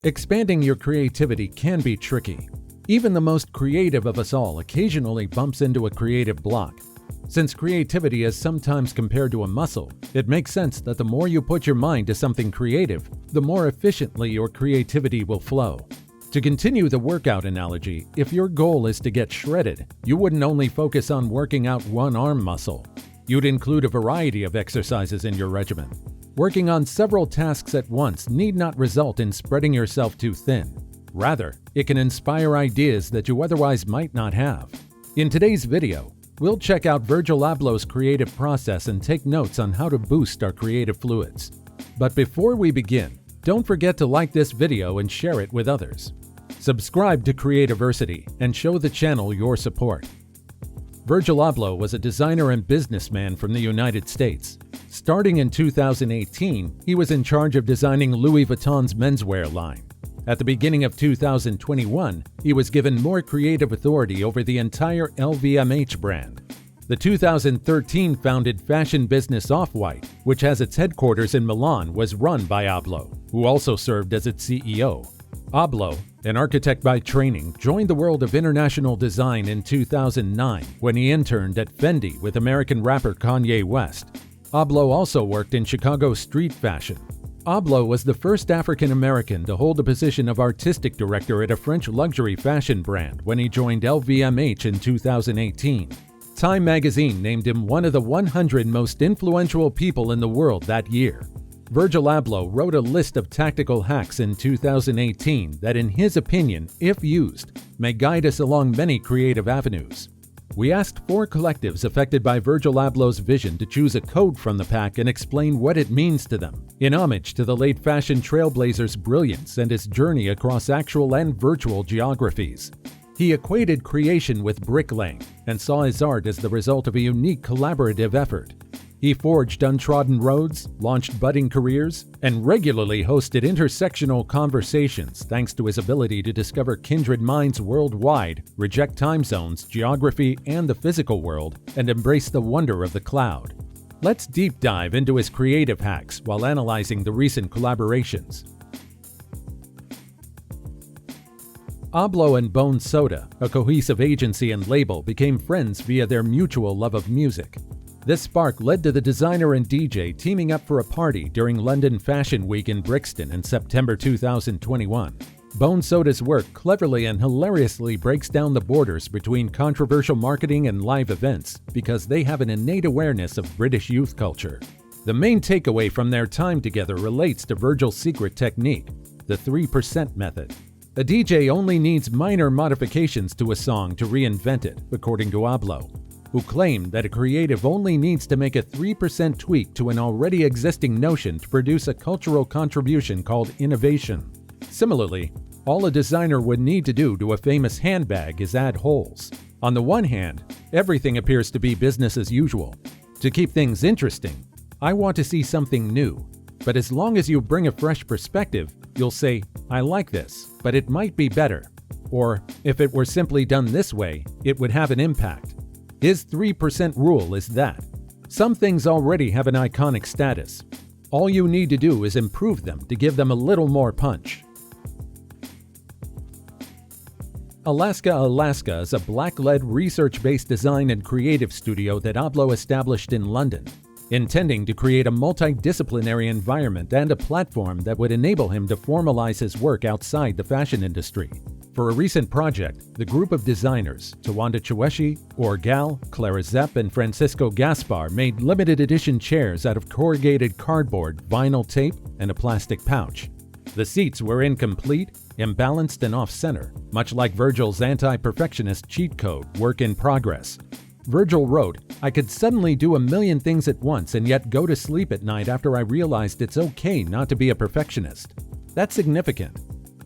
Expanding your creativity can be tricky. Even the most creative of us all occasionally bumps into a creative block. Since creativity is sometimes compared to a muscle, it makes sense that the more you put your mind to something creative, the more efficiently your creativity will flow. To continue the workout analogy, if your goal is to get shredded, you wouldn't only focus on working out one arm muscle. You'd include a variety of exercises in your regimen. Working on several tasks at once need not result in spreading yourself too thin. Rather, it can inspire ideas that you otherwise might not have. In today's video, we'll check out Virgil Abloh's creative process and take notes on how to boost our creative fluids. But before we begin, don't forget to like this video and share it with others. Subscribe to Creativersity and show the channel your support. Virgil Abloh was a designer and businessman from the United States. Starting in 2018, he was in charge of designing Louis Vuitton's menswear line. At the beginning of 2021, he was given more creative authority over the entire LVMH brand. The 2013 founded fashion business Off-White, which has its headquarters in Milan, was run by Abloh, who also served as its CEO. Abloh, an architect by training, joined the world of international design in 2009 when he interned at Fendi with American rapper Kanye West. Abloh also worked in Chicago street fashion. Abloh was the first African American to hold the position of artistic director at a French luxury fashion brand when he joined LVMH in 2018. Time magazine named him one of the 100 most influential people in the world that year. Virgil Abloh wrote a list of tactical hacks in 2018 that, in his opinion, if used, may guide us along many creative avenues. We asked 4 collectives affected by Virgil Abloh's vision to choose a code from the pack and explain what it means to them, in homage to the late fashion trailblazer's brilliance and his journey across actual and virtual geographies. He equated creation with bricklaying and saw his art as the result of a unique collaborative effort. He forged untrodden roads, launched budding careers, and regularly hosted intersectional conversations thanks to his ability to discover kindred minds worldwide, reject time zones, geography, and the physical world, and embrace the wonder of the cloud. Let's deep dive into his creative hacks while analyzing the recent collaborations. Abloh and Bone Soda, a cohesive agency and label, became friends via their mutual love of music. This spark led to the designer and DJ teaming up for a party during London Fashion Week in Brixton in September 2021. Bone Soda's work cleverly and hilariously breaks down the borders between controversial marketing and live events because they have an innate awareness of British youth culture. The main takeaway from their time together relates to Virgil's secret technique, the 3% method. A DJ only needs minor modifications to a song to reinvent it, according to Abloh, who claimed that a creative only needs to make a 3% tweak to an already existing notion to produce a cultural contribution called innovation. Similarly, all a designer would need to do to a famous handbag is add holes. On the one hand, everything appears to be business as usual. To keep things interesting, I want to see something new. But as long as you bring a fresh perspective, you'll say, I like this, but it might be better. Or, if it were simply done this way, it would have an impact. His 3% rule is that some things already have an iconic status. All you need to do is improve them to give them a little more punch. Alaska is a black-led research-based design and creative studio that Abloh established in London, intending to create a multidisciplinary environment and a platform that would enable him to formalize his work outside the fashion industry. For a recent project, the group of designers, Tawanda Chweshi, Orgal, Clara Zepp, and Francisco Gaspar, made limited edition chairs out of corrugated cardboard, vinyl tape, and a plastic pouch. The seats were incomplete, imbalanced, and off-center, much like Virgil's anti-perfectionist cheat code, work in progress. Virgil wrote, I could suddenly do a million things at once and yet go to sleep at night after I realized it's okay not to be a perfectionist. That's significant.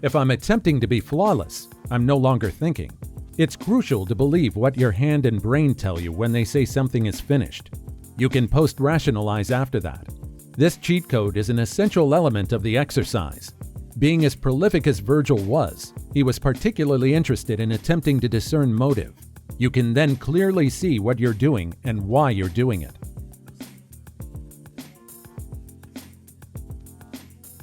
If I'm attempting to be flawless, I'm no longer thinking. It's crucial to believe what your hand and brain tell you when they say something is finished. You can post-rationalize after that. This cheat code is an essential element of the exercise. Being as prolific as Virgil was, he was particularly interested in attempting to discern motive. You can then clearly see what you're doing and why you're doing it.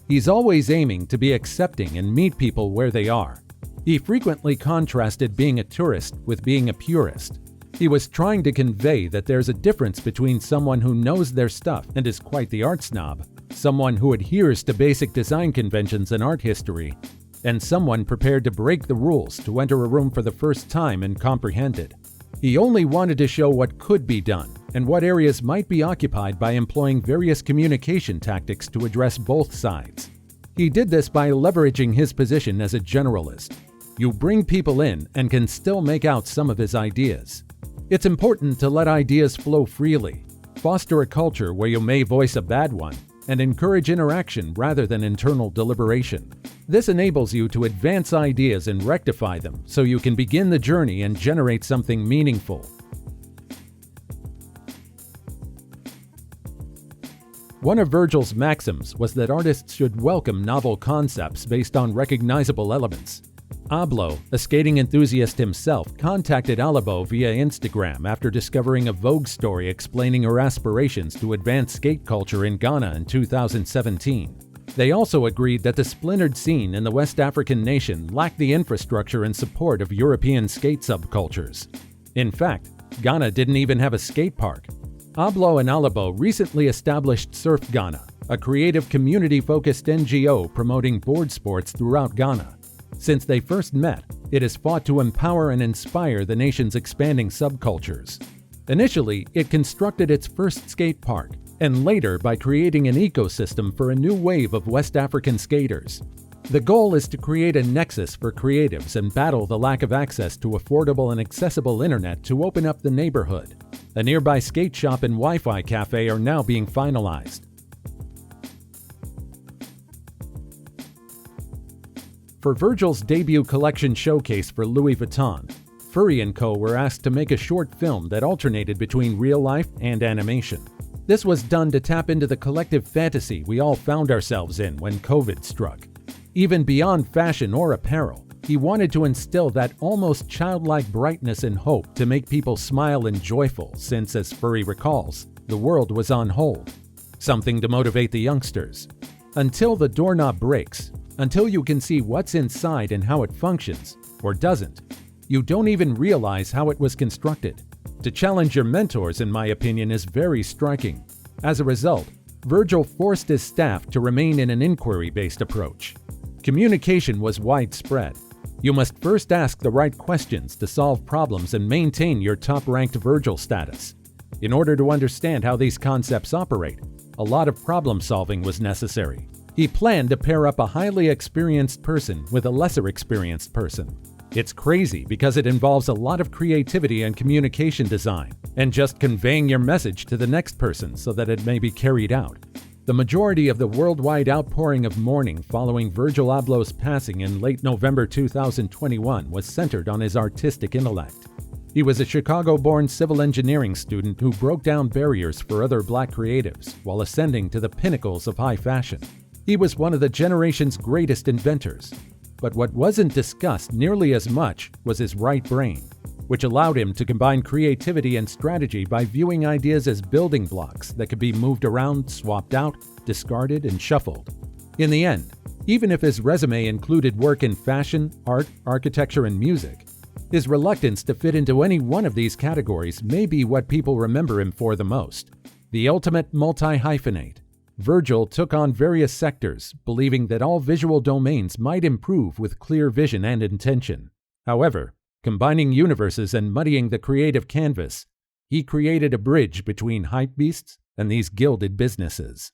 He's always aiming to be accepting and meet people where they are. He frequently contrasted being a tourist with being a purist. He was trying to convey that there's a difference between someone who knows their stuff and is quite the art snob, someone who adheres to basic design conventions and art history, and someone prepared to break the rules to enter a room for the first time and comprehend it. He only wanted to show what could be done and what areas might be occupied by employing various communication tactics to address both sides. He did this by leveraging his position as a generalist. You bring people in and can still make out some of his ideas. It's important to let ideas flow freely, foster a culture where you may voice a bad one, and encourage interaction rather than internal deliberation. This enables you to advance ideas and rectify them so you can begin the journey and generate something meaningful. One of Virgil's maxims was that artists should welcome novel concepts based on recognizable elements. Abloh, a skating enthusiast himself, contacted Abloh via Instagram after discovering a Vogue story explaining her aspirations to advance skate culture in Ghana in 2017. They also agreed that the splintered scene in the West African nation lacked the infrastructure and support of European skate subcultures. In fact, Ghana didn't even have a skate park. Abloh and Abloh recently established Surf Ghana, a creative community-focused NGO promoting board sports throughout Ghana. Since they first met, it has fought to empower and inspire the nation's expanding subcultures. Initially, it constructed its first skate park, and later by creating an ecosystem for a new wave of West African skaters. The goal is to create a nexus for creatives and battle the lack of access to affordable and accessible internet to open up the neighborhood. A nearby skate shop and Wi-Fi cafe are now being finalized. For Virgil's debut collection showcase for Louis Vuitton, Furry & Co. were asked to make a short film that alternated between real life and animation. This was done to tap into the collective fantasy we all found ourselves in when COVID struck. Even beyond fashion or apparel, he wanted to instill that almost childlike brightness and hope to make people smile and joyful since, as Furry recalls, the world was on hold. Something to motivate the youngsters. Until the doorknob breaks, until you can see what's inside and how it functions, or doesn't, you don't even realize how it was constructed. To challenge your mentors, in my opinion, is very striking. As a result, Virgil forced his staff to remain in an inquiry-based approach. Communication was widespread. You must first ask the right questions to solve problems and maintain your top-ranked Virgil status. In order to understand how these concepts operate, a lot of problem-solving was necessary. He planned to pair up a highly experienced person with a lesser experienced person. It's crazy because it involves a lot of creativity and communication design, and just conveying your message to the next person so that it may be carried out. The majority of the worldwide outpouring of mourning following Virgil Abloh's passing in late November 2021 was centered on his artistic intellect. He was a Chicago-born civil engineering student who broke down barriers for other Black creatives while ascending to the pinnacles of high fashion. He was one of the generation's greatest inventors. But what wasn't discussed nearly as much was his right brain, which allowed him to combine creativity and strategy by viewing ideas as building blocks that could be moved around, swapped out, discarded, and shuffled. In the end, even if his resume included work in fashion, art, architecture, and music, his reluctance to fit into any one of these categories may be what people remember him for the most. The ultimate multi-hyphenate, Virgil took on various sectors, believing that all visual domains might improve with clear vision and intention. However, combining universes and muddying the creative canvas, he created a bridge between hypebeasts and these gilded businesses.